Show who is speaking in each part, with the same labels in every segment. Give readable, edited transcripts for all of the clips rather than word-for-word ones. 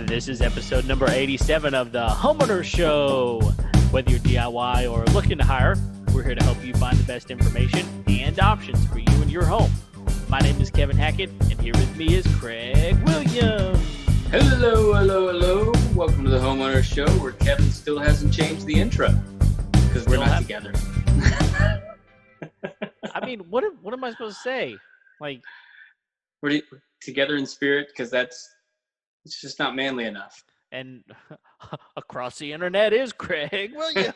Speaker 1: This is episode number 87 of the Homeowner Show. Whether you're DIY or looking to hire, we're here to help you find the best information and options for you and your home. My name is Kevin Hackett, and here with me is Craig Williams.
Speaker 2: Hello. Welcome to the Homeowner Show, where Kevin still hasn't changed the intro because we're not together.
Speaker 1: I mean, what am I supposed to say? Like,
Speaker 2: We're together in spirit because it's just not manly enough.
Speaker 1: And across the internet is Craig Williams.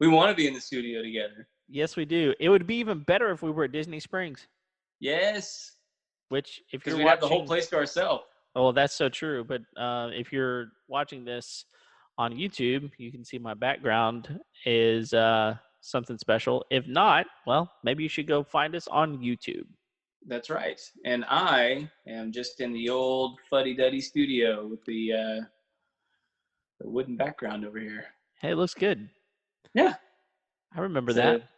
Speaker 2: We want to be in the studio together.
Speaker 1: Yes, we do. It would be even better if we were at Disney Springs.
Speaker 2: Yes.
Speaker 1: Which, if you're
Speaker 2: watching,
Speaker 1: watching,
Speaker 2: have the whole place to ourselves.
Speaker 1: Oh, that's so true. But if you're watching this on YouTube, you can see my background is something special. If not, well, maybe you should go find us on YouTube.
Speaker 2: That's right. And I am just in the old fuddy-duddy studio with the wooden background over here.
Speaker 1: Hey, it looks good.
Speaker 2: Yeah.
Speaker 1: I remember that.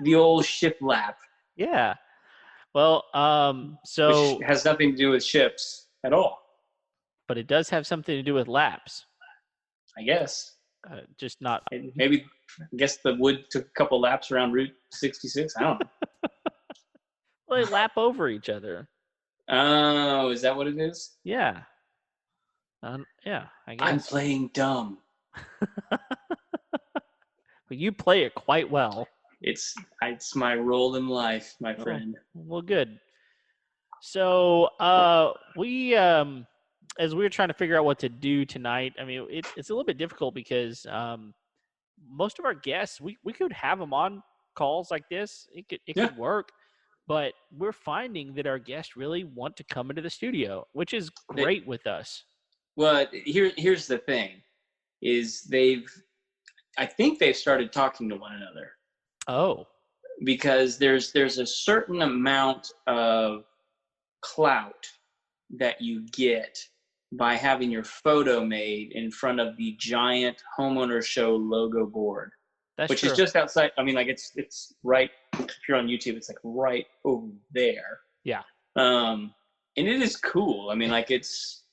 Speaker 2: The old shiplap.
Speaker 1: Yeah. Well,
Speaker 2: Which has nothing to do with ships at all.
Speaker 1: But it does have something to do with laps.
Speaker 2: I guess.
Speaker 1: Just not.
Speaker 2: Maybe, I guess the wood took a couple laps around Route 66. I don't know.
Speaker 1: Well, they lap over each other.
Speaker 2: Oh, is that what it is?
Speaker 1: Yeah. Yeah, I guess.
Speaker 2: I'm playing dumb.
Speaker 1: But you play it quite well.
Speaker 2: It's my role in life, my friend.
Speaker 1: Well, good. So we as we were trying to figure out what to do tonight, I mean, it's a little bit difficult because most of our guests, we could have them on calls like this. It could work. But we're finding that our guests really want to come into the studio, which is great with us.
Speaker 2: Well, here's the thing, is I think they've started talking to one another.
Speaker 1: Oh.
Speaker 2: Because there's a certain amount of clout that you get by having your photo made in front of the giant Homeowner Show logo board. Which
Speaker 1: true.
Speaker 2: Is just outside. I mean, like it's right. If you're on YouTube, it's like right over there.
Speaker 1: Yeah.
Speaker 2: And it is cool. I mean, like it's.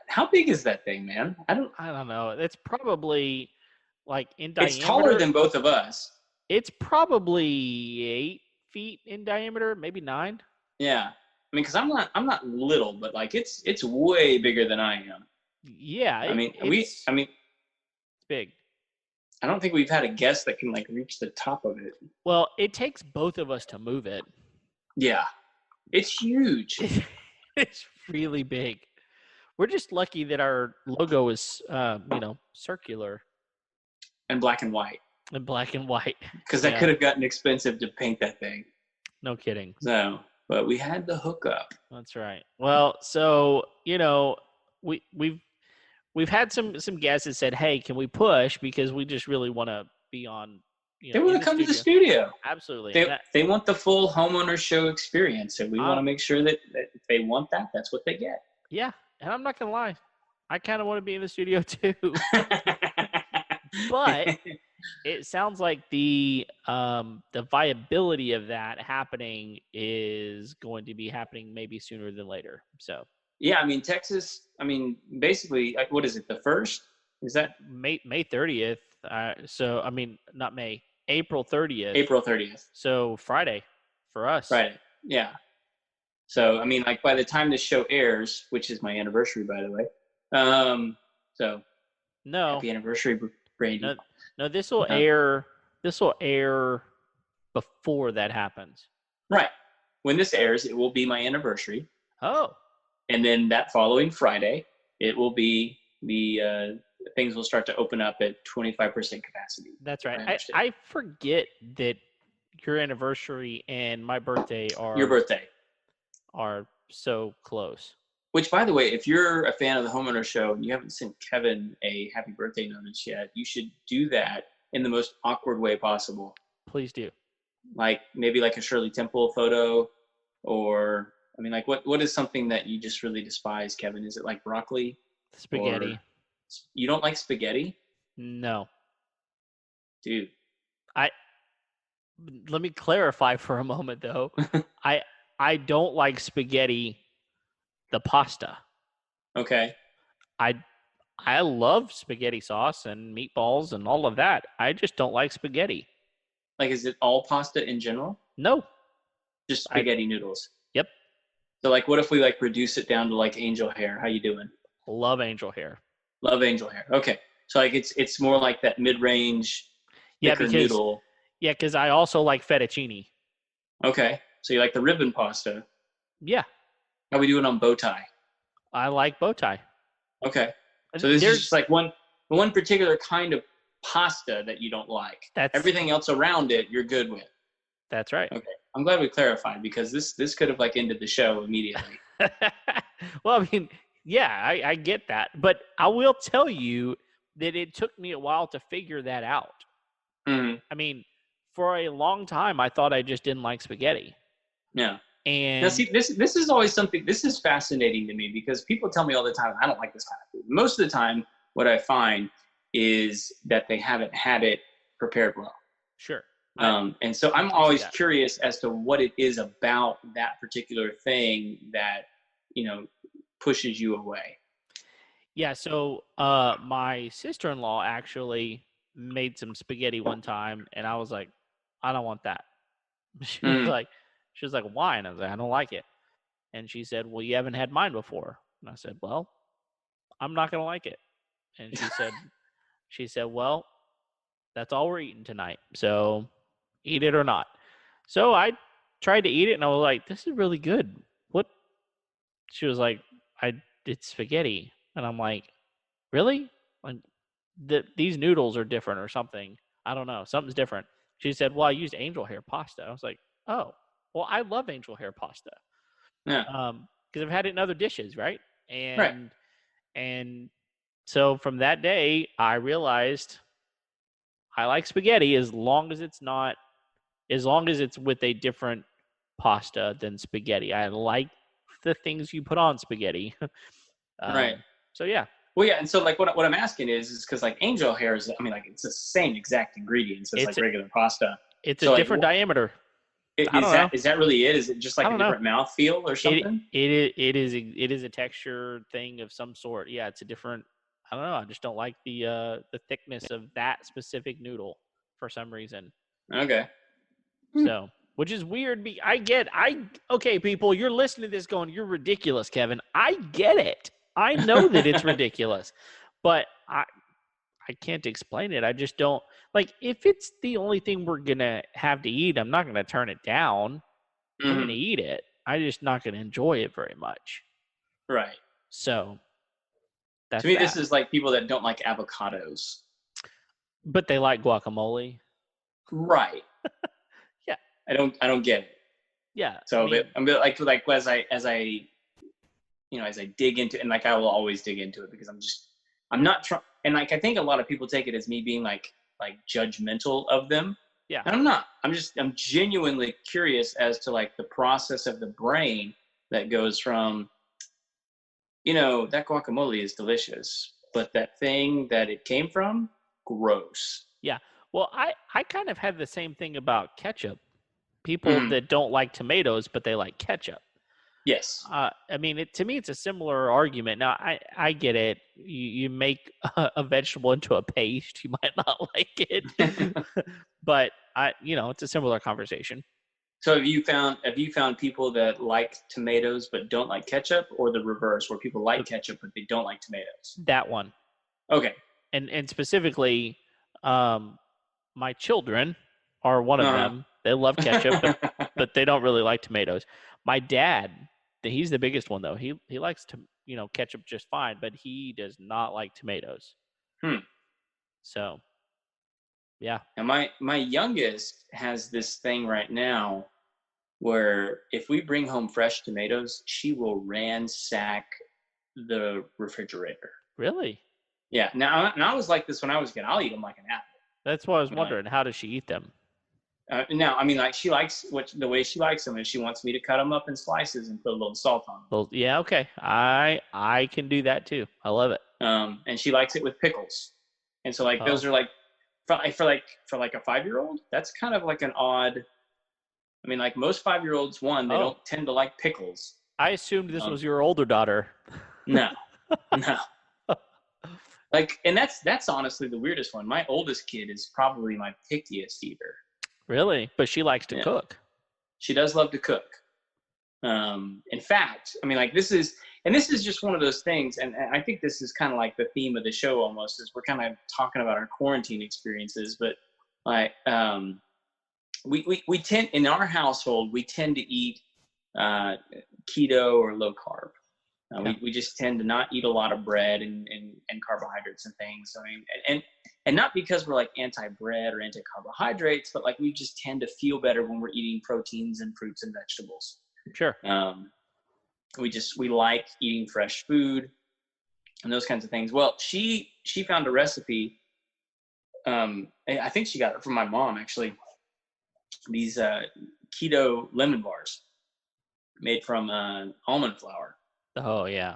Speaker 2: How big is that thing, man? I don't
Speaker 1: know. It's probably like in diameter.
Speaker 2: It's taller than both of us.
Speaker 1: It's probably 8 feet in diameter, maybe 9.
Speaker 2: Yeah. I mean, because I'm not little, but like it's way bigger than I am.
Speaker 1: Yeah.
Speaker 2: It's
Speaker 1: big.
Speaker 2: I don't think we've had a guest that can like reach the top of it.
Speaker 1: Well, it takes both of us to move it.
Speaker 2: Yeah. It's huge.
Speaker 1: It's really big. We're just lucky that our logo is, circular.
Speaker 2: And black and white. Because that could have gotten expensive to paint that thing.
Speaker 1: No kidding.
Speaker 2: So, but we had the hookup.
Speaker 1: That's right. Well, so, we've had some guests that said, hey, can we push? Because we just really want to be on,
Speaker 2: they want to come to the studio.
Speaker 1: Absolutely.
Speaker 2: They want the full Homeowner Show experience. And we want to make sure that if they want that, that's what they get.
Speaker 1: Yeah. And I'm not going to lie. I kind of want to be in the studio too. But it sounds like the viability of that happening is going to be happening maybe sooner than later. So.
Speaker 2: Yeah, I mean, Texas, basically, what is it, the 1st? Is that?
Speaker 1: May 30th. So, not May, April 30th.
Speaker 2: April 30th.
Speaker 1: So, Friday for us.
Speaker 2: Friday, yeah. So, by the time this show airs, which is my anniversary, by the way. So,
Speaker 1: no.
Speaker 2: Happy anniversary, Brady.
Speaker 1: No, this will air before that happens.
Speaker 2: Right. When this airs, it will be my anniversary.
Speaker 1: Oh.
Speaker 2: And then that following Friday, it will be things will start to open up at 25% capacity.
Speaker 1: That's right. I forget that your anniversary and my birthday are so close.
Speaker 2: Which, by the way, if you're a fan of the Homeowner Show and you haven't sent Kevin a happy birthday notice yet, you should do that in the most awkward way possible.
Speaker 1: Please do.
Speaker 2: Like maybe like a Shirley Temple photo, or what is something that you just really despise, Kevin? Is it like broccoli?
Speaker 1: Spaghetti.
Speaker 2: You don't like spaghetti?
Speaker 1: No.
Speaker 2: Dude.
Speaker 1: Let me clarify for a moment, though. I don't like spaghetti, the pasta.
Speaker 2: Okay.
Speaker 1: I I love spaghetti sauce and meatballs and all of that. I just don't like spaghetti.
Speaker 2: Like, is it all pasta in general?
Speaker 1: No.
Speaker 2: Just
Speaker 1: I
Speaker 2: spaghetti noodles?
Speaker 1: Yep.
Speaker 2: So like, what if we like reduce it down to like angel hair? How you doing?
Speaker 1: Love angel hair.
Speaker 2: Love angel hair. Okay. So like, it's more like that mid-range,
Speaker 1: Yeah,
Speaker 2: thicker
Speaker 1: because
Speaker 2: noodle.
Speaker 1: I also like fettuccine.
Speaker 2: Okay. So you like the ribbon pasta.
Speaker 1: Yeah,
Speaker 2: How we doing on bow tie?
Speaker 1: I like bow tie.
Speaker 2: Okay. So this is just
Speaker 1: There's
Speaker 2: like one particular kind of pasta that you don't like.
Speaker 1: that's
Speaker 2: Everything else around it, you're good with.
Speaker 1: that's right.
Speaker 2: Okay. I'm glad we clarified because this could have like ended the show immediately.
Speaker 1: Well, I mean, yeah, I get that, but I will tell you that it took me a while to figure that out.
Speaker 2: Hmm.
Speaker 1: I mean, for a long time, I thought I just didn't like spaghetti,
Speaker 2: Yeah. Now,
Speaker 1: and
Speaker 2: see, this is always something. This is fascinating to me because people tell me all the time, I don't like this kind of food. Most of the time, what I find is that they haven't had it prepared well.
Speaker 1: sure,
Speaker 2: And so I'm
Speaker 1: I see
Speaker 2: always
Speaker 1: that.
Speaker 2: curious as to what it is about that particular thing that you know pushes you away.
Speaker 1: Yeah, so my sister-in-law actually made some spaghetti one time, and I was like, I don't want that. She was
Speaker 2: Mm.
Speaker 1: like, why? And I was like, I don't like it. And she said, well, you haven't had mine before. And I said, well, I'm not gonna like it. And she said, well, that's all we're eating tonight. So eat it or not. So I tried to eat it, and I was like, this is really good. What? She was like, I did spaghetti, and I'm like, really? Like these noodles are different or something. I don't know. Something's different. She said, well, I used angel hair pasta. I was like, oh, well, I love angel hair pasta.
Speaker 2: Yeah.
Speaker 1: Because I've had it in other dishes, right?
Speaker 2: Right.
Speaker 1: And so from that day, I realized I like spaghetti as long as it's with a different pasta than spaghetti. I like the things you put on spaghetti.
Speaker 2: Right.
Speaker 1: So yeah,
Speaker 2: Well, yeah. And so like what I'm asking is because like angel hair is, I mean, like it's the same exact ingredients as like
Speaker 1: it's a,
Speaker 2: regular pasta.
Speaker 1: it's a
Speaker 2: So like,
Speaker 1: different diameter. I
Speaker 2: is
Speaker 1: don't know.
Speaker 2: that really it? Is it just
Speaker 1: I
Speaker 2: like a
Speaker 1: don't know.
Speaker 2: different mouth feel or something?
Speaker 1: It is a texture thing of some sort. Yeah, it's a different. I don't know. I just don't like the thickness of that specific noodle for some reason.
Speaker 2: Okay. Hmm.
Speaker 1: So, which is weird. Okay, people, you're listening to this going, you're ridiculous, Kevin. I get it. I know that it's ridiculous, but I can't explain it. I just don't like if it's the only thing we're gonna have to eat. I'm not gonna turn it down. I'm gonna
Speaker 2: Hmm.
Speaker 1: eat it. I'm just not gonna enjoy it very much.
Speaker 2: Right.
Speaker 1: So
Speaker 2: To
Speaker 1: that's
Speaker 2: me, this
Speaker 1: that.
Speaker 2: is like people that don't like avocados.
Speaker 1: But they like guacamole.
Speaker 2: Right.
Speaker 1: Yeah,
Speaker 2: I don't get it.
Speaker 1: yeah. I
Speaker 2: So but
Speaker 1: mean,
Speaker 2: I'm like as I dig into and like I will always dig into it because I'm not trying and like I think a lot of people take it as me being like judgmental of them.
Speaker 1: yeah,
Speaker 2: And I'm not. I'm genuinely curious as to like the process of the brain that goes from, that guacamole is delicious, but that thing that it came from, gross.
Speaker 1: yeah. Well, I kind of had the same thing about ketchup. People
Speaker 2: Hmm.
Speaker 1: that don't like tomatoes, but they like ketchup.
Speaker 2: Yes.
Speaker 1: I mean, to me, it's a similar argument. Now, I get it. You make a vegetable into a paste, you might not like it, but it's a similar conversation.
Speaker 2: So have you found people that like tomatoes but don't like ketchup, or the reverse, where people like ketchup but they don't like tomatoes?
Speaker 1: That one,
Speaker 2: Okay.
Speaker 1: and specifically, um, my children are one of
Speaker 2: Uh-huh.
Speaker 1: them. They love ketchup, but they don't really like tomatoes. My dad, he's the biggest one though. He likes to ketchup just fine, but he does not like tomatoes.
Speaker 2: Hmm.
Speaker 1: So yeah,
Speaker 2: Now my youngest has this thing right now where if we bring home fresh tomatoes, she will ransack the refrigerator.
Speaker 1: really.
Speaker 2: Yeah. Now, and I was like this when I was a kid. I'll eat them like an apple.
Speaker 1: That's what I was
Speaker 2: You know, like,
Speaker 1: wondering. How does she eat them?
Speaker 2: now, I mean, like she likes the way she likes them, and she wants me to cut them up in slices and put a little salt on
Speaker 1: Well, yeah, okay. I can do that too. I love it.
Speaker 2: them. And she likes it with pickles. And so, like, those
Speaker 1: Oh,
Speaker 2: are like for like a 5-year-old. That's kind of like an odd I mean, like most 5-year-olds, one, they
Speaker 1: Oh,
Speaker 2: don't tend to like pickles.
Speaker 1: I assumed this
Speaker 2: Um,
Speaker 1: was your older daughter.
Speaker 2: no, no. Like, and that's honestly the weirdest one. My oldest kid is probably my pickiest eater.
Speaker 1: Really? But she likes to
Speaker 2: Yeah,
Speaker 1: cook.
Speaker 2: she does love to cook. In fact, I mean, like this is just one of those things, and I think this is kind of like the theme of the show almost, is we're kind of talking about our quarantine experiences, but like, we tend in our household we tend to eat uh, keto or low carb.
Speaker 1: Yeah,
Speaker 2: We just tend to not eat a lot of bread and carbohydrates and things. I mean, and not because we're like anti-bread or anti-carbohydrates, but like we just tend to feel better when we're eating proteins and fruits and vegetables.
Speaker 1: sure.
Speaker 2: Um, we like eating fresh food and those kinds of things. Well, she found a recipe. I think she got it from my mom actually. These keto lemon bars made from almond flour.
Speaker 1: Oh, yeah.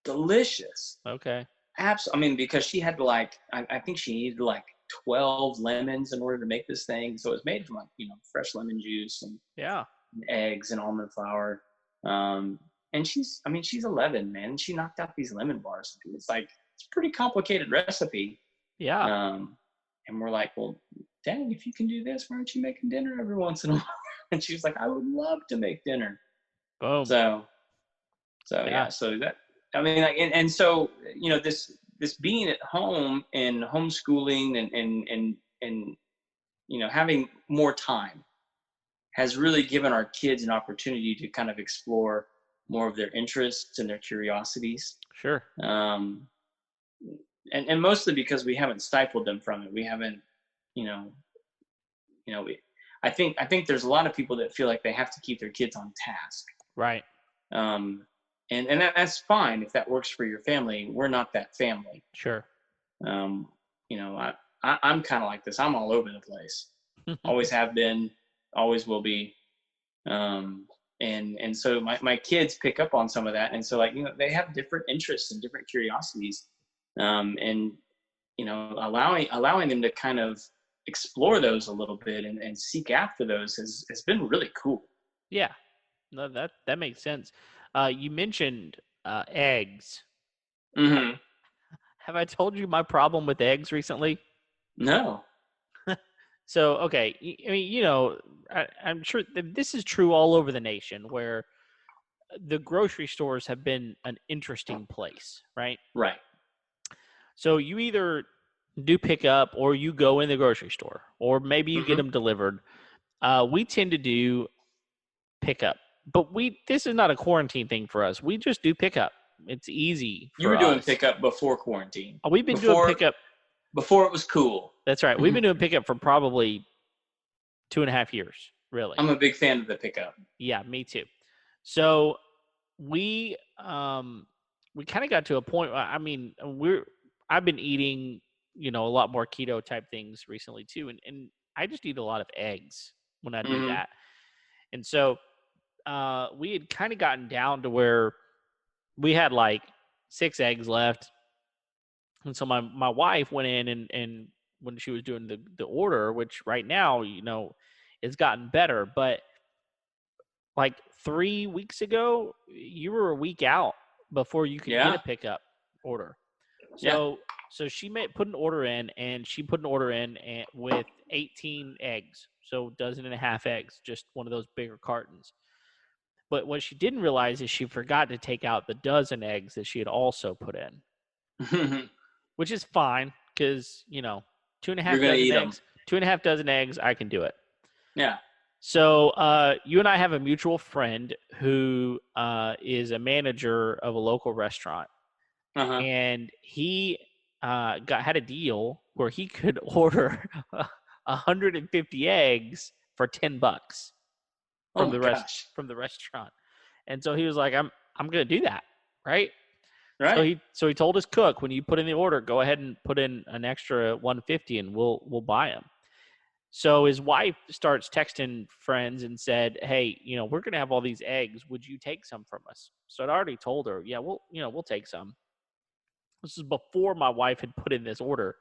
Speaker 2: Delicious.
Speaker 1: Okay.
Speaker 2: I mean, because she had to like, I think she needed like 12 lemons in order to make this thing. So it was made from like, fresh lemon juice and
Speaker 1: Yeah.
Speaker 2: eggs and almond flour. And I mean, she's 11, man. She knocked out these lemon bars. It's like, it's a pretty complicated recipe.
Speaker 1: Yeah.
Speaker 2: Um, and we're like, well, dang, if you can do this, why aren't you making dinner every once in a while? And she was like, I would love to make dinner.
Speaker 1: Boom.
Speaker 2: So, so
Speaker 1: Yeah.
Speaker 2: yeah, so that, I mean, like, and so, this being at home and homeschooling and, having more time has really given our kids an opportunity to kind of explore more of their interests and their curiosities.
Speaker 1: Sure.
Speaker 2: Um, and mostly because we haven't stifled them from it. We haven't, you know, we, I think there's a lot of people that feel like they have to keep their kids on task.
Speaker 1: Right.
Speaker 2: Um, and that's fine if that works for your family. We're not that family.
Speaker 1: Sure.
Speaker 2: Um, I'm kind of like this. I'm all over the place. Always have been, always will be. Um, and so my kids pick up on some of that, and so like they have different interests and different curiosities, and allowing them to kind of explore those a little bit and seek after those has been really cool.
Speaker 1: Yeah. No, that makes sense. You mentioned eggs. Ha-
Speaker 2: Hmm.
Speaker 1: Have I told you my problem with eggs recently?
Speaker 2: No.
Speaker 1: So, okay, I mean, I'm sure that this is true all over the nation where the grocery stores have been an interesting place, right?
Speaker 2: Right.
Speaker 1: So you either do pick up or you go in the grocery store, or maybe you get
Speaker 2: Hmm.
Speaker 1: them delivered. We tend to do pickup, but this is not a quarantine thing for us. We just do pickup. It's easy
Speaker 2: You
Speaker 1: for
Speaker 2: were doing
Speaker 1: us.
Speaker 2: pickup before quarantine,
Speaker 1: We've been doing
Speaker 2: before
Speaker 1: pickup.
Speaker 2: before it was cool.
Speaker 1: That's right. We've been doing pickup for probably 2.5 years, really.
Speaker 2: I'm a big fan of the pickup.
Speaker 1: Yeah, me too. So we um we kind of got to a point. I mean, I've been eating a lot more keto type things recently too, and I just eat a lot of eggs when I do
Speaker 2: Hmm.
Speaker 1: that. And so we had kind of gotten down to where we had like 6 eggs left, and so my wife went in and when she was doing the order, which right now it's gotten better, but like 3 weeks ago, you were a week out before you could get a
Speaker 2: Yeah.
Speaker 1: pickup order.
Speaker 2: Yeah.
Speaker 1: So she put an order in, and she put an order in with 18 eggs, so dozen and a half eggs, just one of those bigger cartons. But what she didn't realize is she forgot to take out the dozen eggs that she had also put in, which is fine because two and a
Speaker 2: You're
Speaker 1: half
Speaker 2: gonna
Speaker 1: dozen
Speaker 2: eat them.
Speaker 1: eggs, two and a half dozen eggs, I can do it.
Speaker 2: Yeah.
Speaker 1: So you and I have a mutual friend who is a manager of a local restaurant,
Speaker 2: Uh-huh.
Speaker 1: and he had a deal where he could order 150 eggs for $10
Speaker 2: Oh
Speaker 1: from
Speaker 2: my gosh.
Speaker 1: the restaurant. And so he was like, I'm gonna do that, right? So
Speaker 2: Right.
Speaker 1: he told his cook, when you put in the order, go ahead and put in an extra 150 and we'll buy them. So his wife starts texting friends and said, "Hey, we're going to have all these eggs. Would you take some from us?" So I'd already told her, "Yeah, we'll take some." This is before my wife had put in this order.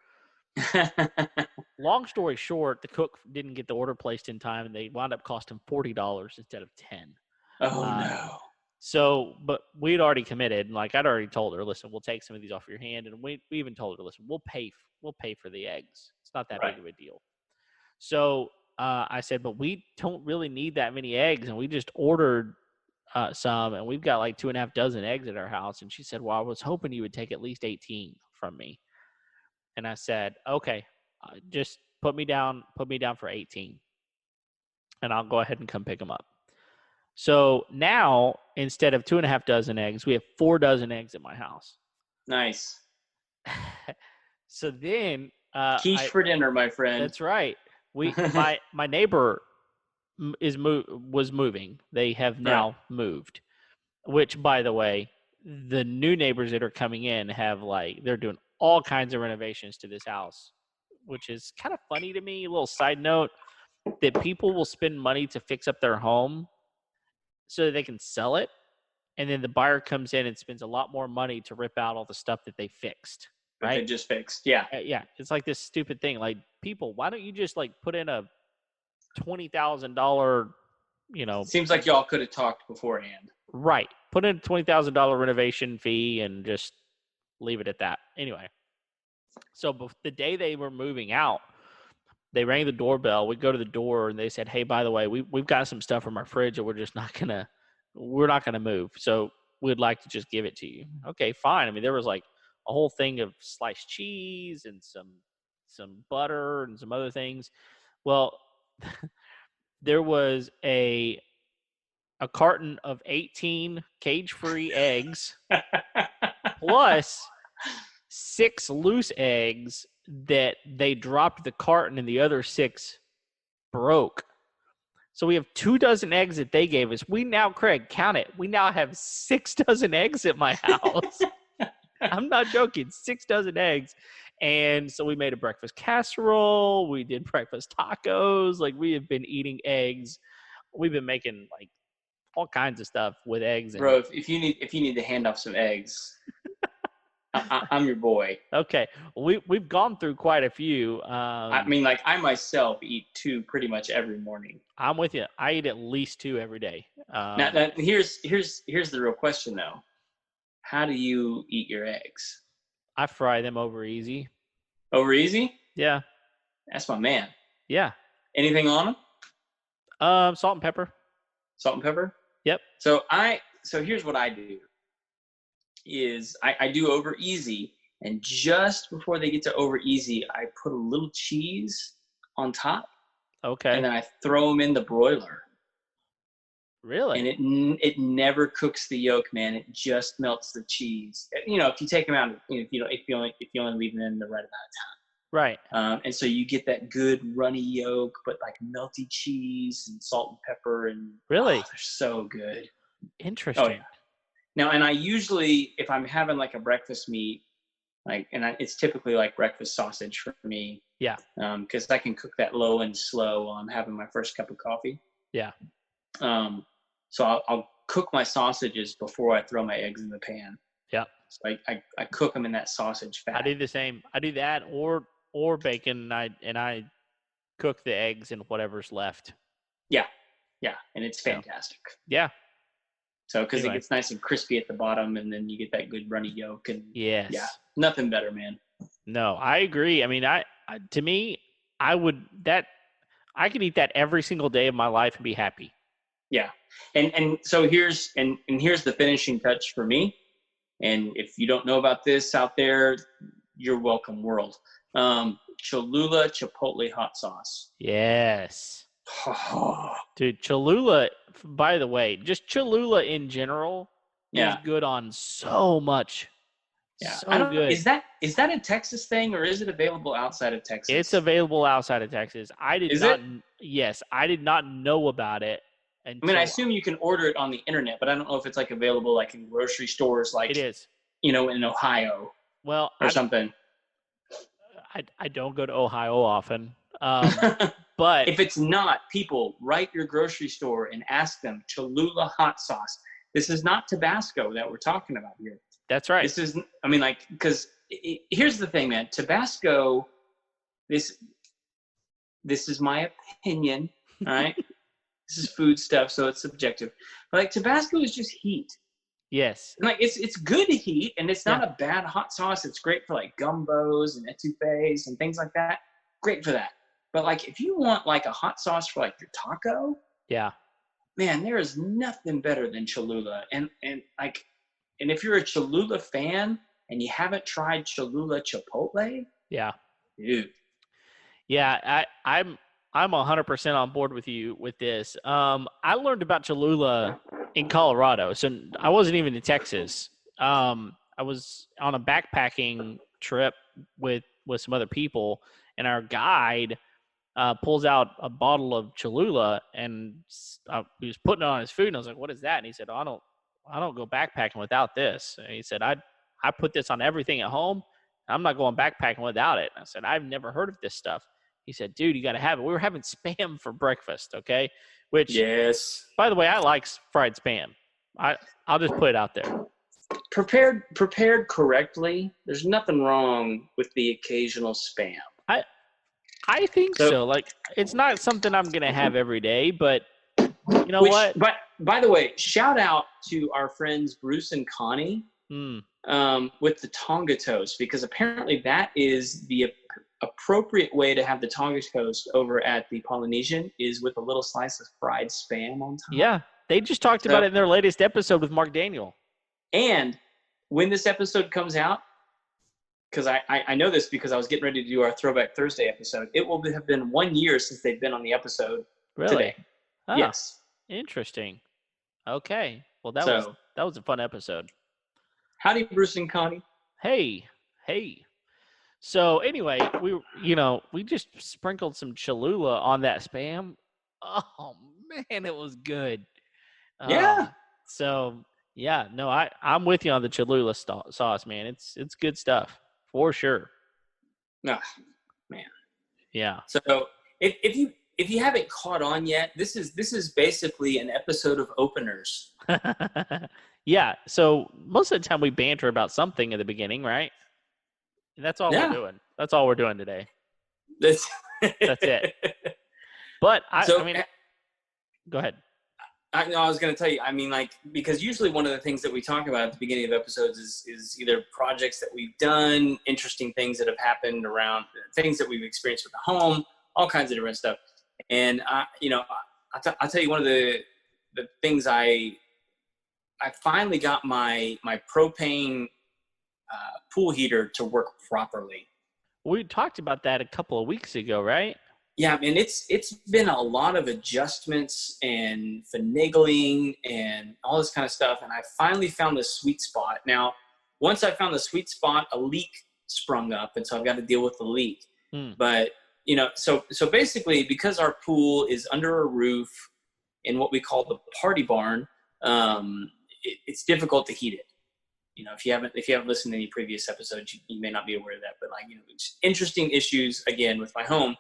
Speaker 1: long story short, the cook didn't get the order placed in time, and they wound up costing $40 instead of 10.
Speaker 2: Oh
Speaker 1: Uh,
Speaker 2: no.
Speaker 1: so, but we'd already committed, and like I'd already told her, listen, we'll take some of these off your hand, and we even told her, listen, we'll pay for the eggs. It's not that
Speaker 2: Right.
Speaker 1: big of a deal. So I said, but we don't really need that many eggs, and we just ordered some, and we've got like 2.5 dozen eggs at our house. And she said, well, I was hoping you would take at least 18 from me. And I said, okay, just put me down for 18, and I'll go ahead and come pick them up. So now, instead of 2.5 dozen eggs, we have 4 dozen eggs at my house.
Speaker 2: Nice.
Speaker 1: So then,
Speaker 2: Quiche for dinner, my friend.
Speaker 1: that's right. My neighbor was moving. They have
Speaker 2: Right.
Speaker 1: now moved. Which, by the way, the new neighbors that are coming in have they're doing all kinds of renovations to this house, which is kind of funny to me. A little side note that people will spend money to fix up their home so that they can sell it, and then the buyer comes in and spends a lot more money to rip out all the stuff that they fixed.
Speaker 2: That they
Speaker 1: Right?
Speaker 2: just fixed. Yeah.
Speaker 1: Yeah, it's like this stupid thing. Like, people, why don't you just put in a $20,000,
Speaker 2: Seems like y'all could have talked beforehand.
Speaker 1: right? Put in a $20,000 renovation fee and just leave it at that. Anyway, so the day they were moving out, they rang the doorbell. We go to the door and they said, "Hey, by the way, we've got some stuff from our fridge, and we're not gonna move. So we'd like to just give it to you." Okay, fine. I mean, there was like a whole thing of sliced cheese and some butter and some other things. Well, there was a carton of 18 cage-free eggs plus 6 loose eggs that they dropped the carton and the other 6 broke. So we have 2 dozen eggs that they gave us. We now, Craig, count it. We now have 6 dozen eggs at my house. I'm not joking. 6 dozen eggs. And so we made a breakfast casserole. We did breakfast tacos. Like, we have been eating eggs. We've been making all kinds of stuff with eggs. And
Speaker 2: Bro, if you need to hand off some eggs, I'm your boy.
Speaker 1: okay, we've gone through quite a few.
Speaker 2: I mean, like, I myself eat 2 pretty much every morning.
Speaker 1: I'm with you. I eat at least 2 every day.
Speaker 2: Now here's the real question though. How do you eat your eggs?
Speaker 1: I fry them over easy.
Speaker 2: Over easy?
Speaker 1: Yeah,
Speaker 2: That's my man.
Speaker 1: yeah.
Speaker 2: Anything on them?
Speaker 1: Salt and pepper.
Speaker 2: Salt and pepper?
Speaker 1: Yep.
Speaker 2: So here's what I do is I do over easy, and just before they get to over easy, I put a little cheese on top,
Speaker 1: Okay.
Speaker 2: and then I throw them in the broiler.
Speaker 1: Really?
Speaker 2: And it never cooks the yolk, man. It just melts the cheese. If you take them out, if you only leave them in the right amount of
Speaker 1: Right.
Speaker 2: time. And so you get that good runny yolk, but like melty cheese and salt and pepper, and
Speaker 1: Really?
Speaker 2: they're so good.
Speaker 1: Interesting.
Speaker 2: Oh yeah. Now, and I usually, if I'm having like a breakfast meat, it's typically like breakfast sausage for me.
Speaker 1: Yeah.
Speaker 2: Because I can cook that low and slow while I'm having my first cup of coffee.
Speaker 1: Yeah.
Speaker 2: So I'll cook my sausages before I throw my eggs in the pan.
Speaker 1: Yeah.
Speaker 2: So I cook them in that sausage fat.
Speaker 1: I do the same. I do that or bacon, and I cook the eggs and whatever's left.
Speaker 2: Yeah, and it's fantastic.
Speaker 1: Yeah.
Speaker 2: So because
Speaker 1: Anyway.
Speaker 2: it gets nice and crispy at the bottom, and then you get that good runny yolk, and
Speaker 1: Yes.
Speaker 2: yeah, nothing better, man.
Speaker 1: No, I agree. I mean, to me, I could eat that every single day of my life and be happy.
Speaker 2: Yeah, and so here's the finishing touch for me. And if you don't know about this out there, you're welcome, world. Cholula chipotle hot sauce.
Speaker 1: Yes. Dude, Cholula, by the way, just Cholula in general is good on so much.
Speaker 2: Yeah.
Speaker 1: So good.
Speaker 2: Is that a Texas thing, or is it available outside of Texas?
Speaker 1: It's available outside of Texas. Yes, I did not know about it.
Speaker 2: I mean, I assume you can order it on the internet, but I don't know if it's like available like in grocery stores, like
Speaker 1: it is.
Speaker 2: In Ohio.
Speaker 1: Well,
Speaker 2: or something.
Speaker 1: I don't go to Ohio often. But
Speaker 2: if it's not, people, write your grocery store and ask them Cholula hot sauce. This is not Tabasco that we're talking about here.
Speaker 1: That's right.
Speaker 2: This is, because here's the thing, man. Tabasco, This is my opinion. All right. This is food stuff, so it's subjective. But like Tabasco is just heat.
Speaker 1: Yes.
Speaker 2: And like it's good heat, and it's
Speaker 1: Yeah.
Speaker 2: not a bad hot sauce. It's great for like gumbos and etouffees and things like that. Great for that. But like if you want like a hot sauce for like your taco,
Speaker 1: Yeah.
Speaker 2: man, there is nothing better than Cholula. And if you're a Cholula fan and you haven't tried Cholula Chipotle,
Speaker 1: Yeah.
Speaker 2: dude.
Speaker 1: Yeah, I'm 100% on board with you with this. I learned about Cholula in Colorado, so I wasn't even in Texas. I was on a backpacking trip with some other people, and our guide pulls out a bottle of Cholula, and he was putting it on his food, and I was like, "What is that?" And he said, "Oh, I don't go backpacking without this." And he said, I put this on everything at home. I'm not going backpacking without it." And I said, "I've never heard of this stuff." He said, "Dude, you got to have it." We were having spam for breakfast, okay? Which,
Speaker 2: Yes.
Speaker 1: by the way, I like fried spam. I'll just put it out there.
Speaker 2: Prepared correctly, there's nothing wrong with the occasional spam.
Speaker 1: I I think
Speaker 2: So
Speaker 1: so. Like, it's not something I'm gonna have every day, but you know
Speaker 2: which
Speaker 1: what?
Speaker 2: but by the way, shout out to our friends Bruce and Connie
Speaker 1: Hmm.
Speaker 2: with the Tonga toast, because apparently that is the appropriate way to have the Tonga toast over at the Polynesian is with a little slice of fried spam on top.
Speaker 1: Yeah, they just talked about
Speaker 2: So,
Speaker 1: it in their latest episode with Mark Daniel.
Speaker 2: and when this episode comes out, because I know this because I was getting ready to do our Throwback Thursday episode, it will have been 1 year since they've been on the episode
Speaker 1: Really?
Speaker 2: today.
Speaker 1: Oh,
Speaker 2: Yes.
Speaker 1: interesting. Okay. Well,
Speaker 2: So,
Speaker 1: that was a fun episode.
Speaker 2: howdy, Bruce and Connie.
Speaker 1: Hey, hey. So anyway, we just sprinkled some Cholula on that spam. Oh man, it was good.
Speaker 2: Yeah.
Speaker 1: So yeah, no, I'm with you on the Cholula sauce, man. It's good stuff for sure.
Speaker 2: Ah, man.
Speaker 1: Yeah.
Speaker 2: So if you haven't caught on yet, this is basically an episode of openers.
Speaker 1: Yeah. So most of the time we banter about something at the beginning, right? And that's all we're
Speaker 2: Yeah.
Speaker 1: doing. That's all we're doing today.
Speaker 2: That's
Speaker 1: That's it. But I
Speaker 2: so
Speaker 1: mean, go ahead.
Speaker 2: I was going to tell you, I mean, like, because usually one of the things that we talk about at the beginning of episodes is either projects that we've done, interesting things that have happened around, things that we've experienced with the home, all kinds of different stuff. And I'll tell you one of the things I finally got my propane pool heater to work properly.
Speaker 1: We talked about that a couple of weeks ago, right?
Speaker 2: Yeah, I mean, it's been a lot of adjustments and finagling and all this kind of stuff, and I finally found the sweet spot. Now, once I found the sweet spot, a leak sprung up, and so I've got to deal with the leak. But so basically, because our pool is under a roof in what we call the party barn, it's difficult to heat it. If you haven't listened to any previous episodes, you may not be aware of that. But it's interesting issues again with my home.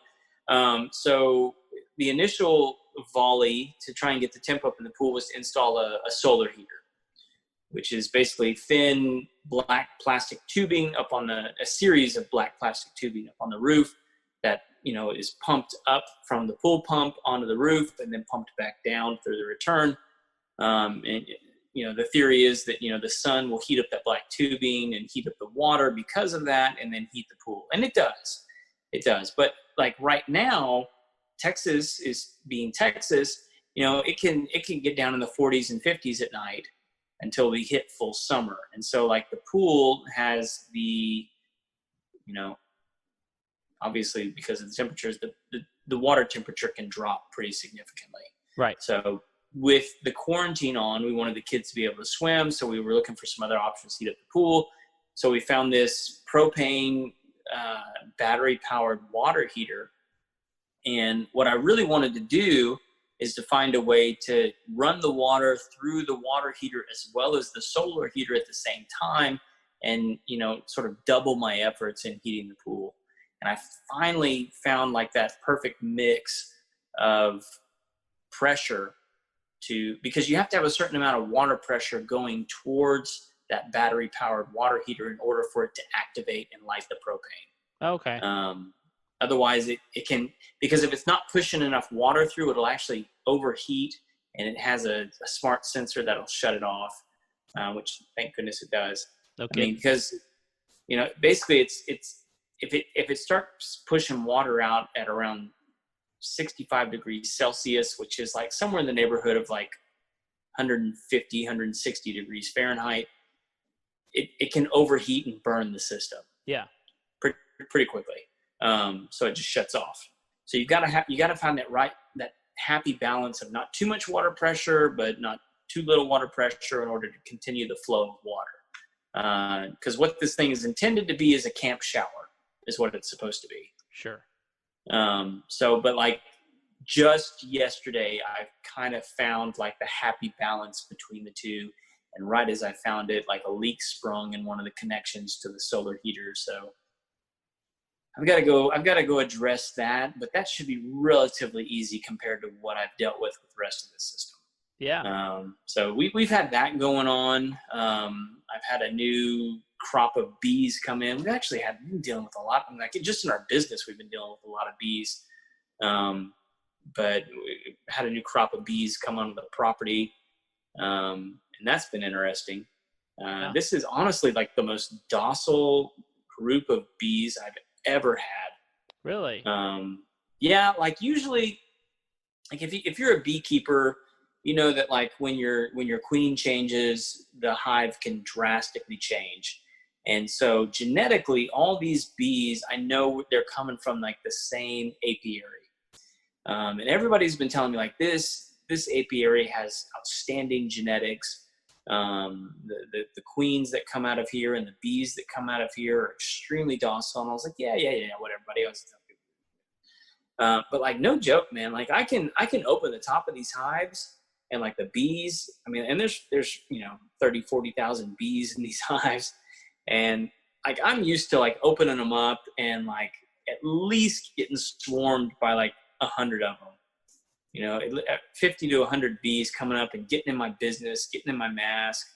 Speaker 2: So the initial volley to try and get the temp up in the pool was to install a solar heater, which is basically thin black plastic tubing up on a series of black plastic tubing up on the roof that is pumped up from the pool pump onto the roof and then pumped back down through the return. And the theory is that the sun will heat up that black tubing and heat up the water because of that, and then heat the pool, and it does. But like right now, Texas is being Texas. It can get down in the 40s and 50s at night until we hit full summer. And so like the pool has the, obviously because of the temperatures, the water temperature can drop pretty significantly.
Speaker 1: Right.
Speaker 2: So with the quarantine on, we wanted the kids to be able to swim. So we were looking for some other options to heat up the pool. So we found this propane battery powered water heater. And what I really wanted to do is to find a way to run the water through the water heater as well as the solar heater at the same time, and sort of double my efforts in heating the pool. And I finally found like that perfect mix of pressure because you have to have a certain amount of water pressure going towards that battery powered water heater in order for it to activate and light the propane.
Speaker 1: Okay.
Speaker 2: Otherwise, it can, because if it's not pushing enough water through, it'll actually overheat, and it has a smart sensor that'll shut it off, which thank goodness it does.
Speaker 1: No
Speaker 2: I mean,
Speaker 1: kidding.
Speaker 2: because basically it's if it starts pushing water out at around 65 degrees Celsius, which is like somewhere in the neighborhood of like 150, 160 degrees Fahrenheit, it can overheat and burn the system.
Speaker 1: Yeah.
Speaker 2: Pretty quickly. So it just shuts off. So you gotta find that happy balance of not too much water pressure, but not too little water pressure in order to continue the flow of water. Because what this thing is intended to be is a camp shower, is what it's supposed to be.
Speaker 1: Sure.
Speaker 2: But like just yesterday, I've kind of found like the happy balance between the two. And right as I found it, like a leak sprung in one of the connections to the solar heater. So I've got to go address that, but that should be relatively easy compared to what I've dealt with the rest of the system.
Speaker 1: Yeah.
Speaker 2: So we've had that going on. I've had a new crop of bees come in. We've been dealing with a lot. I mean, like just in our business, we've been dealing with a lot of bees. But we had a new crop of bees come onto the property. And that's been interesting.
Speaker 1: Yeah.
Speaker 2: This is honestly like the most docile group of bees I've ever had.
Speaker 1: Really?
Speaker 2: Yeah, like usually, like if you're a beekeeper, you know that like when your queen changes, the hive can drastically change. And so genetically, all these bees, I know they're coming from like the same apiary. And everybody's been telling me like this apiary has outstanding genetics. The queens that come out of here and the bees that come out of here are extremely docile. And I was like, yeah, what everybody else is telling me. But like, no joke, man. Like I can open the top of these hives and like the bees, I mean, and there's 30, 40,000 bees in these hives. And like, I'm used to like opening them up and like at least getting swarmed by like 100 of them. 50 to 100 bees coming up and getting in my business, getting in my mask,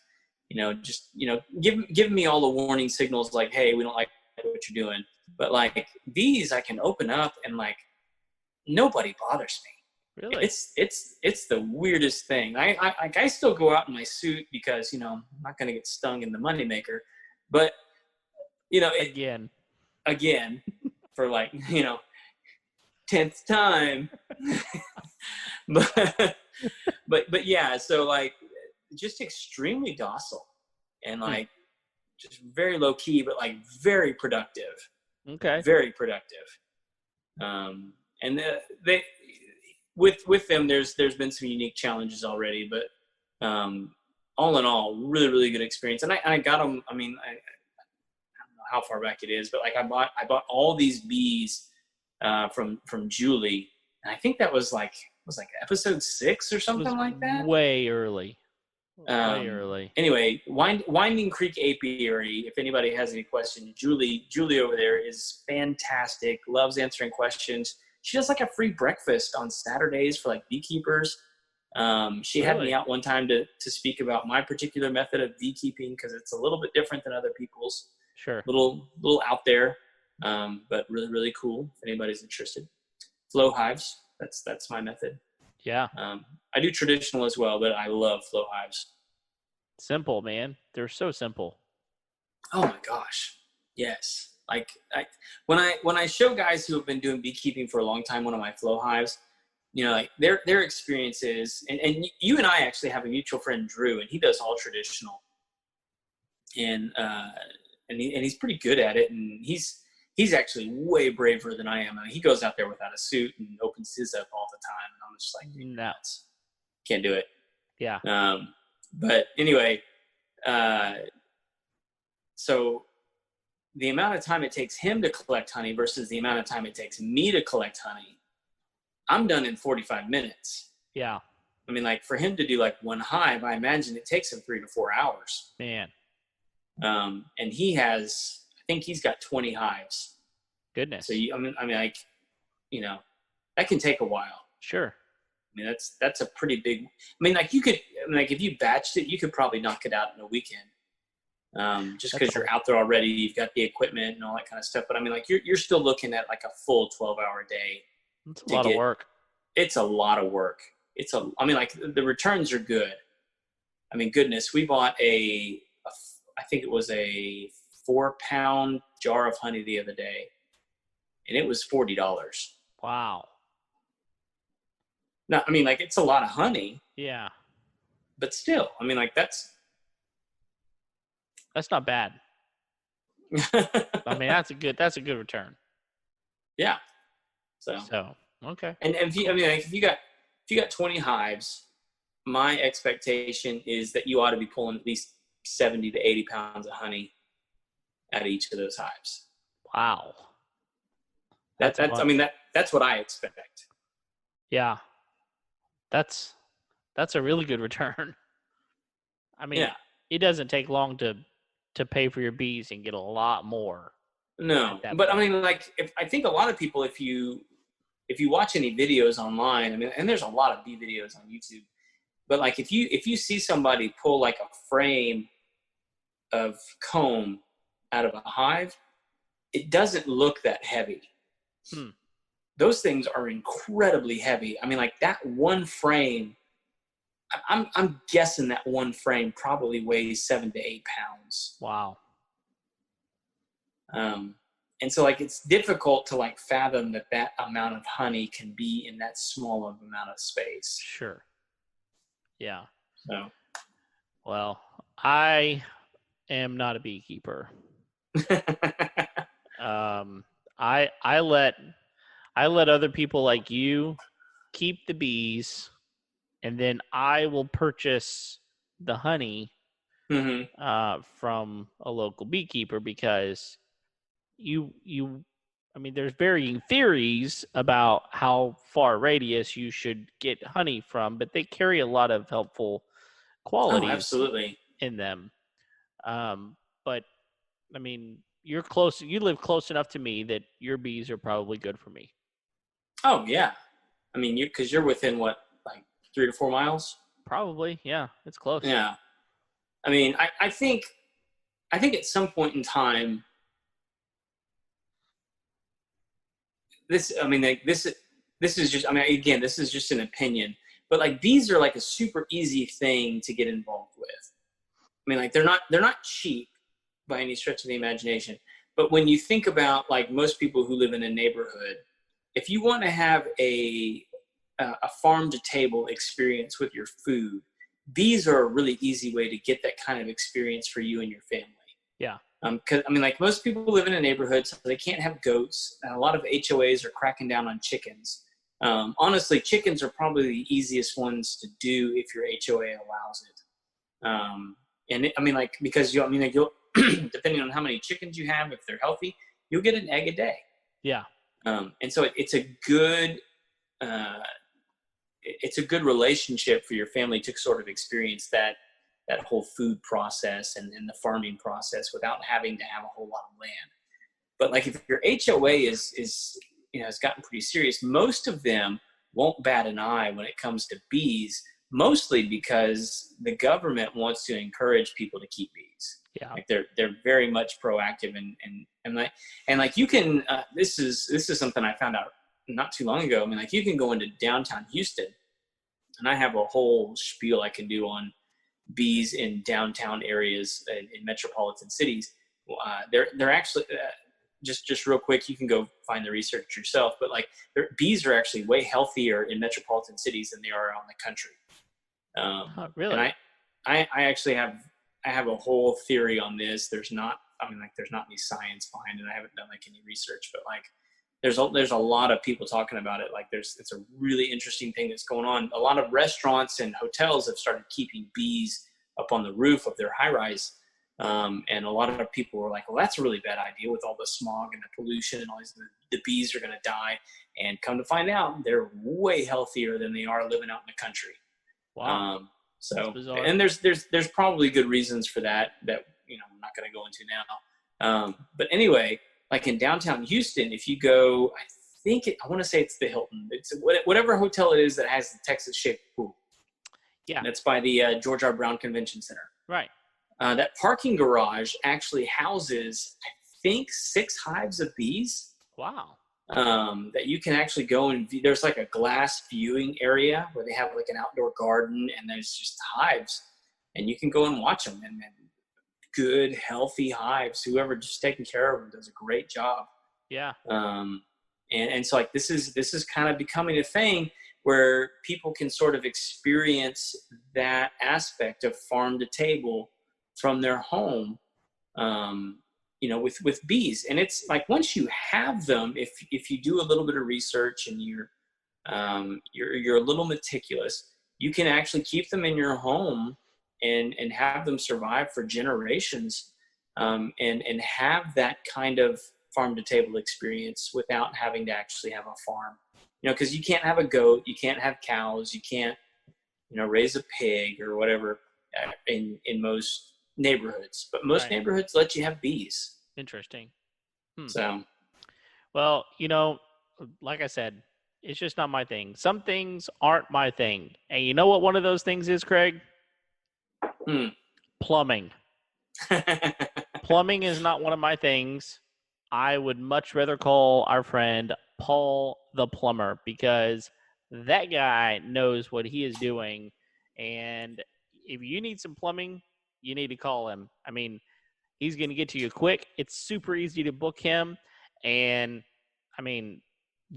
Speaker 2: giving me all the warning signals like, hey, we don't like what you're doing. But like these, I can open up and like nobody bothers me.
Speaker 1: Really?
Speaker 2: It's the weirdest thing. I still go out in my suit because I'm not going to get stung in the moneymaker, but again for like 10th time. but yeah, so like just extremely docile and like just very low key, but like very productive.
Speaker 1: Okay.
Speaker 2: Very productive. And they with them, there's been some unique challenges already, but all in all, really, really good experience. And I got them. I mean, I don't know how far back it is, but like I bought all these bees from Julie, and I think that was like episode 6 or something like that.
Speaker 1: Way early. Way early.
Speaker 2: Anyway, Winding Creek Apiary. If anybody has any questions, Julie over there is fantastic. Loves answering questions. She does like a free breakfast on Saturdays for like beekeepers. She had me out one time to speak about my particular method of beekeeping because it's a little bit different than other people's.
Speaker 1: Sure.
Speaker 2: Little out there, but really, really cool. If anybody's interested, flow hives. That's my method.
Speaker 1: Yeah.
Speaker 2: I do traditional as well, but I love flow hives.
Speaker 1: Simple, man. They're so simple.
Speaker 2: Oh my gosh. Yes. Like when I show guys who have been doing beekeeping for a long time one of my flow hives, like their experiences, and you and I actually have a mutual friend, Drew, and he does all traditional. And he's pretty good at it, and he's actually way braver than I am. I mean, he goes out there without a suit and opens his up all the time, and I'm just like, nuts. Can't do it.
Speaker 1: Yeah.
Speaker 2: But anyway, so the amount of time it takes him to collect honey versus the amount of time it takes me to collect honey, I'm done in 45 minutes.
Speaker 1: Yeah.
Speaker 2: I mean, like for him to do like one hive, I imagine it takes him 3 to 4 hours.
Speaker 1: Man.
Speaker 2: And I think he's got 20 hives.
Speaker 1: Goodness.
Speaker 2: So that can take a while.
Speaker 1: Sure.
Speaker 2: I mean, that's a pretty big, I mean, like if you batched it, you could probably knock it out in a weekend. just
Speaker 1: That's
Speaker 2: because you're out there already, you've got the equipment and all that kind of stuff. But I mean, like you're still looking at like a full 12-hour day
Speaker 1: a
Speaker 2: to
Speaker 1: lot of
Speaker 2: get.
Speaker 1: work.
Speaker 2: It's a lot of work. I mean, like the returns are good. I mean, goodness, we bought I think it was a 4-pound jar of honey the other day, and it was $40.
Speaker 1: Wow.
Speaker 2: Now, I mean, like it's a lot of honey,
Speaker 1: Yeah.
Speaker 2: but still, I mean, like that's
Speaker 1: That's not bad. I mean, that's a good return.
Speaker 2: yeah.
Speaker 1: So, okay.
Speaker 2: And if you, I mean, like if you got 20 hives, my expectation is that you ought to be pulling at least 70 to 80 pounds of honey out of each of those hives.
Speaker 1: Wow.
Speaker 2: That,
Speaker 1: That's a
Speaker 2: that's, I
Speaker 1: bunch.
Speaker 2: mean, that's what I expect.
Speaker 1: Yeah. That's a really good return. I mean,
Speaker 2: Yeah.
Speaker 1: it doesn't take long to pay for your bees and get a lot more at
Speaker 2: No,
Speaker 1: that
Speaker 2: but I
Speaker 1: point.
Speaker 2: mean, like, I think a lot of people, if you watch any videos online, I mean, and there's a lot of bee videos on YouTube, but like if you see somebody pull like a frame of comb out of a hive, it doesn't look that heavy.
Speaker 1: Hmm.
Speaker 2: Those things are incredibly heavy. I mean, like that one frame, I'm guessing that one frame probably weighs 7 to 8 pounds.
Speaker 1: Wow.
Speaker 2: And so like it's difficult to like fathom that amount of honey can be in that small of amount of space.
Speaker 1: Sure. Yeah.
Speaker 2: So
Speaker 1: Well, I am not a beekeeper. Um, I let other people like you keep the bees, and then I will purchase the honey
Speaker 2: hmm
Speaker 1: from a local beekeeper because you I mean there's varying theories about how far radius you should get honey from, but they carry a lot of helpful
Speaker 2: Oh,
Speaker 1: qualities
Speaker 2: absolutely.
Speaker 1: in them. But I mean, you're close. You live close enough to me that your bees are probably good for me.
Speaker 2: Oh yeah. I mean, because you're within what, like 3 to 4 miles.
Speaker 1: Probably, yeah. It's close.
Speaker 2: Yeah. I mean, I think at some point in time, I mean, like this is just, I mean, again, this is just an opinion, but like bees are like a super easy thing to get involved with. I mean, like they're not cheap by any stretch of the imagination. But when you think about like most people who live in a neighborhood, if you want to have a farm to table experience with your food, bees are a really easy way to get that kind of experience for you and your family.
Speaker 1: Yeah.
Speaker 2: Because I mean, like most people live in a neighborhood, so they can't have goats, and a lot of HOAs are cracking down on chickens. Honestly, chickens are probably the easiest ones to do if your HOA allows it. I mean, like because I mean, like, you'll depending on how many chickens you have, if they're healthy, you'll get an egg a day.
Speaker 1: Yeah.
Speaker 2: And so it's a good uh, it's a good relationship for your family to sort of experience that whole food process and the farming process without having to have a whole lot of land. But like if your HOA is has gotten pretty serious, most of them won't bat an eye when it comes to bees, mostly because the government wants to encourage people to keep bees.
Speaker 1: Yeah.
Speaker 2: Like they're very much proactive and you can this is something I found out not too long ago. I mean, like you can go into downtown Houston, and I have a whole spiel I can do on bees in downtown areas in metropolitan cities. They're actually just real quick. You can go find the research yourself, but like bees are actually way healthier in metropolitan cities than they are out in the country. And
Speaker 1: Really?
Speaker 2: I actually have a whole theory on this. There's not any science behind it. I haven't done like any research, but like there's a lot of people talking about it. Like it's a really interesting thing that's going on. A lot of restaurants and hotels have started keeping bees up on the roof of their high rise. And a lot of people were like, well, that's a really bad idea with all the smog and the pollution and all these, the bees are going to die. And come to find out, they're way healthier than they are living out in the country.
Speaker 1: Wow. That's
Speaker 2: So,
Speaker 1: bizarre.
Speaker 2: and there's probably good reasons for that I'm not going to go into now. But anyway, like in downtown Houston, if you go, I want to say it's the Hilton. It's whatever hotel it is that has the Texas shaped pool.
Speaker 1: Yeah.
Speaker 2: That's by the George R. Brown Convention Center.
Speaker 1: Right.
Speaker 2: that parking garage actually houses, I think, 6 hives of bees
Speaker 1: Wow.
Speaker 2: that you can actually go and view. There's like a glass viewing area where they have like an outdoor garden, and there's just hives, and you can go and watch them. And good, healthy hives. Whoever just taking care of them does a great job.
Speaker 1: Yeah.
Speaker 2: Um, and so like this is kind of becoming a thing where people can sort of experience that aspect of farm to table from their home, with bees. And it's like once you have them, if you do a little bit of research and you're a little meticulous, you can actually keep them in your home and have them survive for generations, and have that kind of farm to table experience without having to actually have a farm. Because you can't have a goat, you can't have cows, you can't raise a pig or whatever in most neighborhoods. But most
Speaker 1: Right.
Speaker 2: neighborhoods let you have bees.
Speaker 1: Interesting. Hmm.
Speaker 2: So,
Speaker 1: Well, like I said, it's just not my thing. Some things aren't my thing. And you know what one of those things is, Craig?
Speaker 2: hmm.
Speaker 1: Plumbing. Plumbing is not one of my things. I would much rather call our friend Paul the plumber because that guy knows what he is doing. And if you need some plumbing, you need to call him. I mean, he's going to get to you quick. It's super easy to book him. And I mean,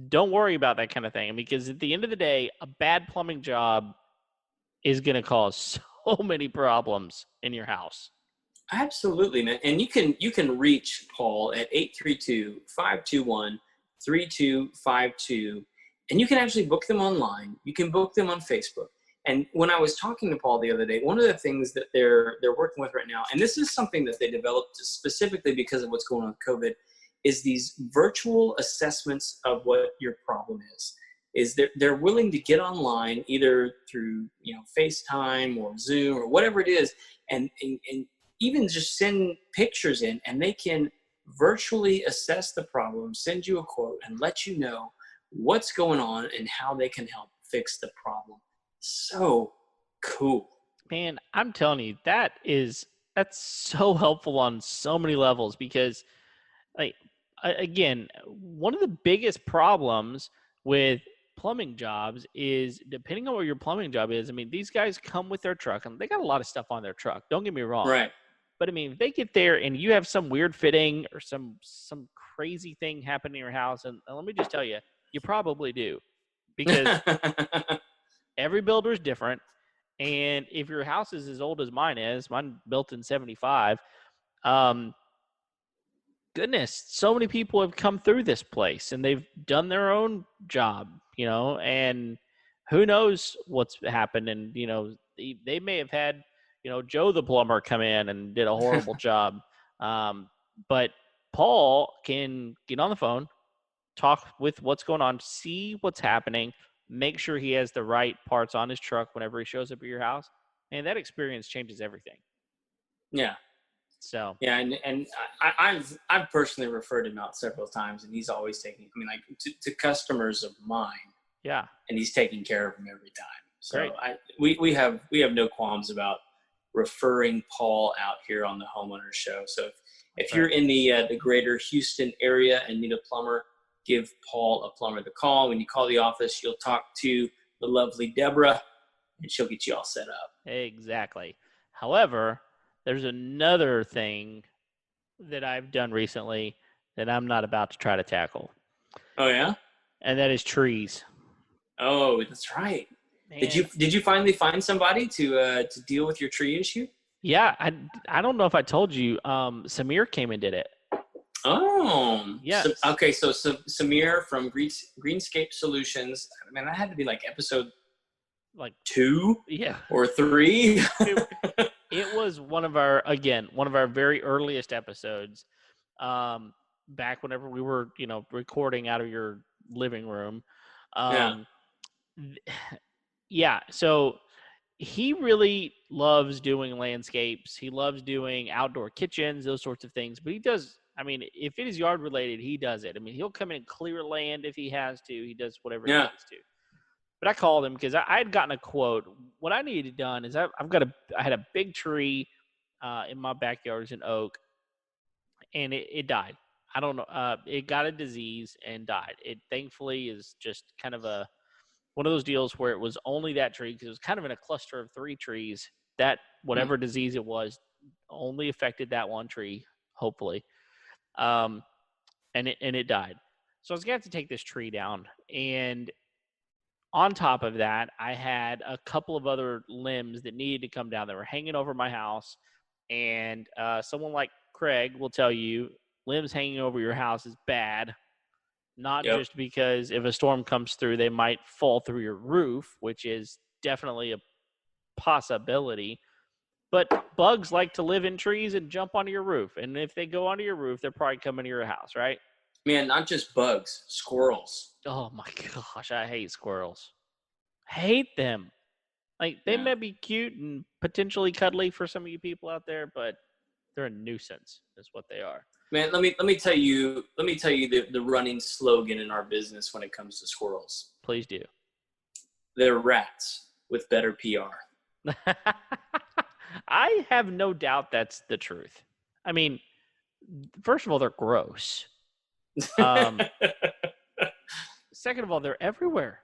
Speaker 1: don't worry about that kind of thing because at the end of the day, a bad plumbing job is going to cause so many problems in your house.
Speaker 2: Absolutely, man. And you can reach Paul at 832-521-3252. And you can actually book them online. You can book them on Facebook. And when I was talking to Paul the other day, one of the things that they're working with right now, and this is something that they developed specifically because of what's going on with COVID, is these virtual assessments of what your problem is. Is they're willing to get online either through FaceTime or Zoom or whatever it is, and even just send pictures in, and they can virtually assess the problem, send you a quote, and let you know what's going on and how they can help fix the problem. So cool.
Speaker 1: Man, I'm telling you, that's so helpful on so many levels because like again, one of the biggest problems with plumbing jobs is depending on what your plumbing job is. I mean, these guys come with their truck and they got a lot of stuff on their truck. Don't get me wrong.
Speaker 2: Right.
Speaker 1: But I mean, if they get there and you have some weird fitting or some crazy thing happen in your house, and let me just tell you, you probably do because every builder is different. And if your house is as old as mine built in 75, um, goodness, so many people have come through this place and they've done their own job, and who knows what's happened. And, they may have had, Joe the plumber come in and did a horrible job. But Paul can get on the phone, talk with what's going on, see what's happening, make sure he has the right parts on his truck whenever he shows up at your house. And that experience changes everything.
Speaker 2: Yeah.
Speaker 1: So,
Speaker 2: Yeah, and I've personally referred him out several times, and he's always taking. I mean, like to customers of mine,
Speaker 1: yeah,
Speaker 2: and he's taking care of them every time. So
Speaker 1: great.
Speaker 2: we have no qualms about referring Paul out here on the Homeowner Show. So if
Speaker 1: Right.
Speaker 2: you're in the greater Houston area and need a plumber, give Paul a plumber the call. When you call the office, you'll talk to the lovely Deborah, and she'll get you all set up.
Speaker 1: Exactly. However, there's another thing that I've done recently that I'm not about to try to tackle,
Speaker 2: Oh yeah.
Speaker 1: and that is trees.
Speaker 2: Oh, that's right. Did you
Speaker 1: Man,
Speaker 2: did you finally find somebody to deal with your tree issue?
Speaker 1: yeah, I don't know if I told you. Samir came and did it.
Speaker 2: Oh, so,
Speaker 1: Yes,
Speaker 2: okay. So, Samir from Greenscape Solutions. I mean, that had to be like episode
Speaker 1: like
Speaker 2: 2
Speaker 1: yeah.
Speaker 2: or 3.
Speaker 1: It, it was one of our very earliest episodes. Back whenever we were recording out of your living room.
Speaker 2: Yeah,
Speaker 1: Um, yeah. So he really loves doing landscapes. He loves doing outdoor kitchens, those sorts of things. But he does, I mean, if it is yard related, he does it. I mean, he'll come in and clear land if he has to. He does whatever he
Speaker 2: yeah,
Speaker 1: needs to. But I called him because I had gotten a quote. What I needed done is I had a big tree in my backyard is an oak, and it died. I don't know. It got a disease and died. It thankfully is just kind of a one of those deals where it was only that tree because it was kind of in a cluster of 3 trees. That
Speaker 2: Hmm.
Speaker 1: whatever disease it was only affected that one tree, hopefully, um, and it died. So I was gonna have to take this tree down, and on top of that, I had a couple of other limbs that needed to come down that were hanging over my house. And someone like Craig will tell you limbs hanging over your house is bad, not
Speaker 2: Yep.
Speaker 1: just because if a storm comes through, they might fall through your roof, which is definitely a possibility. But bugs like to live in trees and jump onto your roof. And if they go onto your roof, they're probably coming to your house, right?
Speaker 2: Man, not just bugs, squirrels.
Speaker 1: Oh my gosh, I hate squirrels. Hate them. Like, they
Speaker 2: Yeah.
Speaker 1: may be cute and potentially cuddly for some of you people out there, but they're a nuisance, is what they are.
Speaker 2: Man, let me tell you the running slogan in our business when it comes to squirrels.
Speaker 1: Please do.
Speaker 2: They're rats with better PR.
Speaker 1: I have no doubt that's the truth. I mean, first of all, they're gross. Second of all, they're everywhere.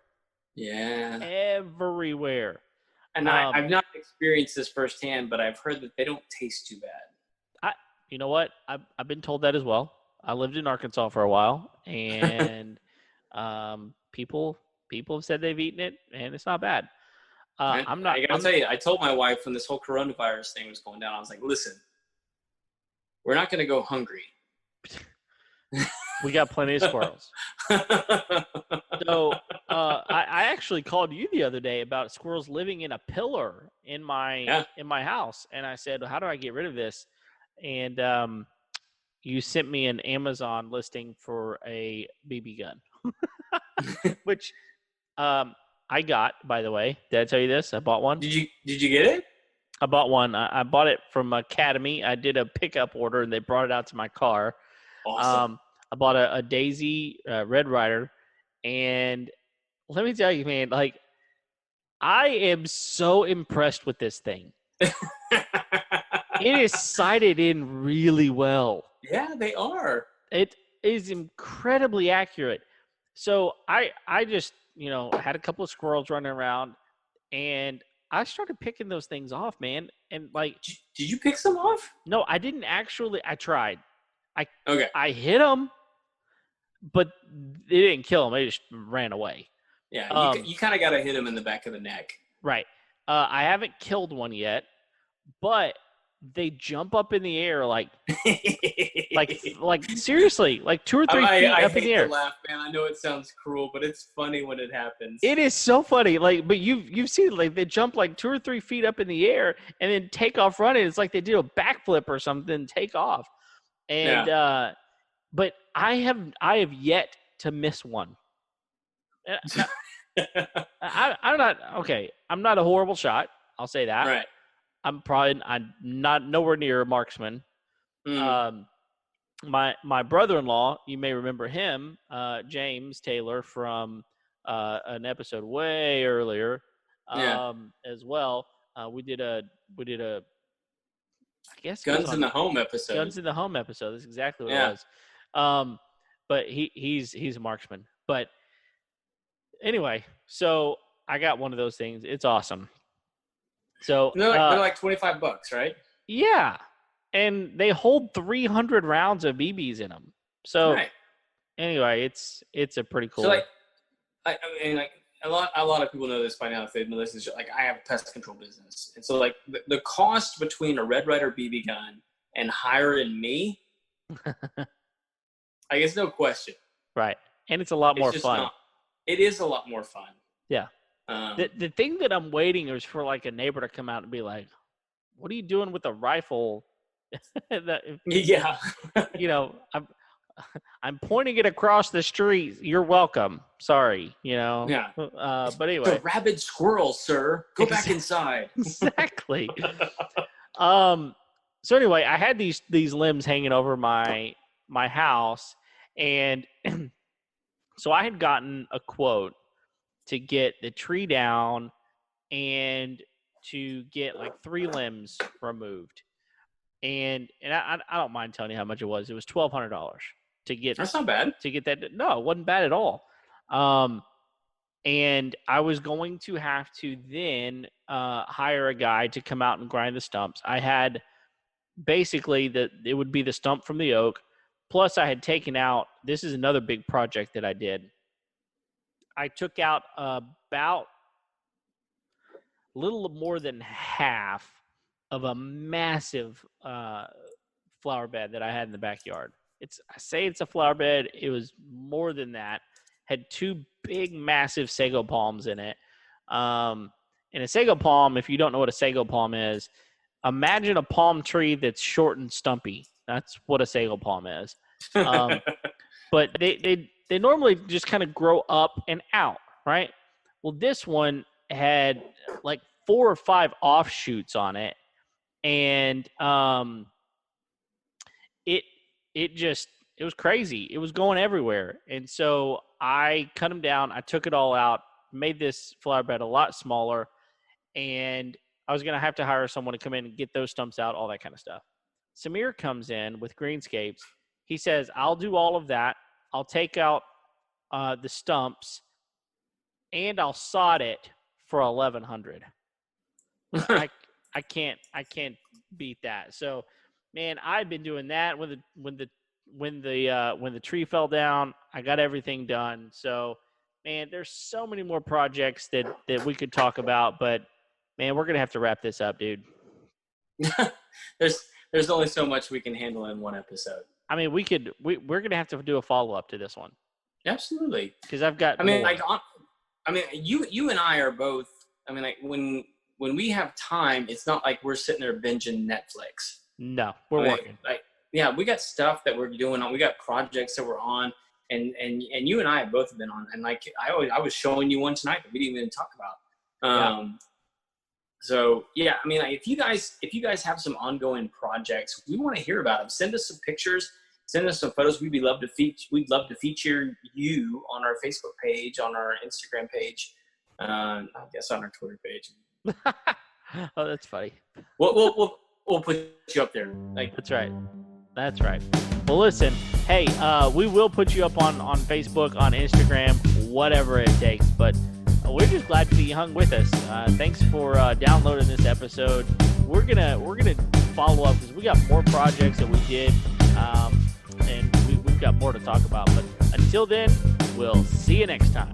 Speaker 2: Yeah.
Speaker 1: Everywhere.
Speaker 2: And I've not experienced this firsthand, but I've heard that they don't taste too bad.
Speaker 1: You know what? I've been told that as well. I lived in Arkansas for a while, and people have said they've eaten it, and it's not bad.
Speaker 2: I,
Speaker 1: I'm not.
Speaker 2: I gotta tell you, I told my wife when this whole coronavirus thing was going down, I was like, listen, we're not gonna go hungry.
Speaker 1: We got plenty of squirrels. So I actually called you the other day about squirrels living in a pillar in my house, and I said, "How do I get rid of this?" And you sent me an Amazon listing for a BB gun, which I got. By the way, did I tell you this? I bought one.
Speaker 2: Did you get it?
Speaker 1: I bought one. I bought it from Academy. I did a pickup order, and they brought it out to my car.
Speaker 2: Awesome.
Speaker 1: I bought a Daisy Red Ryder, and let me tell you, man, like, I am so impressed with this thing. It is sighted in really well.
Speaker 2: Yeah, they are.
Speaker 1: It is incredibly accurate. So I just, had a couple of squirrels running around, and I started picking those things off, man. And like,
Speaker 2: Did you pick some off?
Speaker 1: no, I didn't actually. I tried.
Speaker 2: Okay.
Speaker 1: I hit them, but they didn't kill them. They just ran away.
Speaker 2: Yeah, you kind of got to hit them in the back of the neck.
Speaker 1: Right. I haven't killed one yet, but they jump up in the air like seriously, like 2 or 3 feet up in the air.
Speaker 2: I hate to laugh, man. I know it sounds cruel, but it's funny when it happens.
Speaker 1: It is so funny. Like, but you've seen, like, they jump like 2 or 3 feet up in the air and then take off running. It's like they do a backflip or something, take off. And but I have yet to miss one. I'm not okay. I'm not a horrible shot. I'll say that.
Speaker 2: Right.
Speaker 1: I'm not nowhere near a marksman.
Speaker 2: Mm.
Speaker 1: My brother-in-law, you may remember him, James Taylor, from an episode way earlier, as well. We did a I guess
Speaker 2: Guns in the Home episode.
Speaker 1: Guns in the Home episode. That's exactly what it was. But he's a marksman. But anyway, so I got one of those things. It's awesome. So
Speaker 2: they're like $25, right?
Speaker 1: Yeah, and they hold 300 rounds of BBs in them. So anyway, it's a pretty cool.
Speaker 2: So like, I mean, like a lot of people know this by now if they've listened. Like, I have a pest control business, and so like the cost between a Red Ryder BB gun and hiring me, I guess no question.
Speaker 1: Right, and it's a lot more fun.
Speaker 2: It is a lot more fun.
Speaker 1: Yeah. The thing that I'm waiting is for like a neighbor to come out and be like, "What are you doing with a rifle?"
Speaker 2: Yeah.
Speaker 1: I'm pointing it across the street. You're welcome. Sorry,
Speaker 2: Yeah.
Speaker 1: But anyway,
Speaker 2: the rabid squirrel, sir. Go back inside.
Speaker 1: Exactly. So anyway, I had these limbs hanging over my house, and so I had gotten a quote to get the tree down and to get like 3 limbs removed. and I don't mind telling you how much it was. It was $1,200 to get
Speaker 2: That's not bad.
Speaker 1: that. No, it wasn't bad at all. And I was going to have to then hire a guy to come out and grind the stumps. I had basically it would be the stump from the oak. Plus, I had taken out. This is another big project that I did. I took out about a little more than half of a massive flower bed that I had in the backyard. I say it's a flower bed. It was more than that. Had two big, massive sago palms in it. And a sago palm, if you don't know what a sago palm is, imagine a palm tree that's short and stumpy. That's what a sago palm is. But they normally just kind of grow up and out, right? Well, this one had like 4 or 5 offshoots on it, and it was crazy. It was going everywhere, and so I cut them down. I took it all out, made this flower bed a lot smaller, and I was gonna have to hire someone to come in and get those stumps out, all that kind of stuff. Samir comes in with Greenscapes. He says, "I'll do all of that. I'll take out the stumps, and I'll sod it for 1,100." I can't beat that. So, man, I've been doing that when the tree fell down. I got everything done. So, man, there's so many more projects that we could talk about, but man, we're gonna have to wrap this up, dude.
Speaker 2: There's only so much we can handle in one episode.
Speaker 1: I mean, we're gonna have to do a follow up to this one.
Speaker 2: Absolutely,
Speaker 1: because I've got.
Speaker 2: You and I are both. I mean, like when we have time, it's not like we're sitting there binging Netflix.
Speaker 1: No, we're working.
Speaker 2: Yeah, we got stuff that we're doing. We got projects that we're on, and you and I have both been on. And like I was showing you one tonight that we didn't even talk about. So yeah, I mean, like, if you guys have some ongoing projects, we want to hear about them. Send us some pictures. Send us some photos. We'd love to feature you on our Facebook page, on our Instagram page, I guess on our Twitter page.
Speaker 1: Oh, that's funny.
Speaker 2: We'll put you up there.
Speaker 1: That's right. That's right. Well, listen. Hey, we will put you up on Facebook, on Instagram, whatever it takes. But we're just glad that you hung with us. Thanks for downloading this episode. We're gonna follow up because we got more projects that we did, and we've got more to talk about. But until then, we'll see you next time.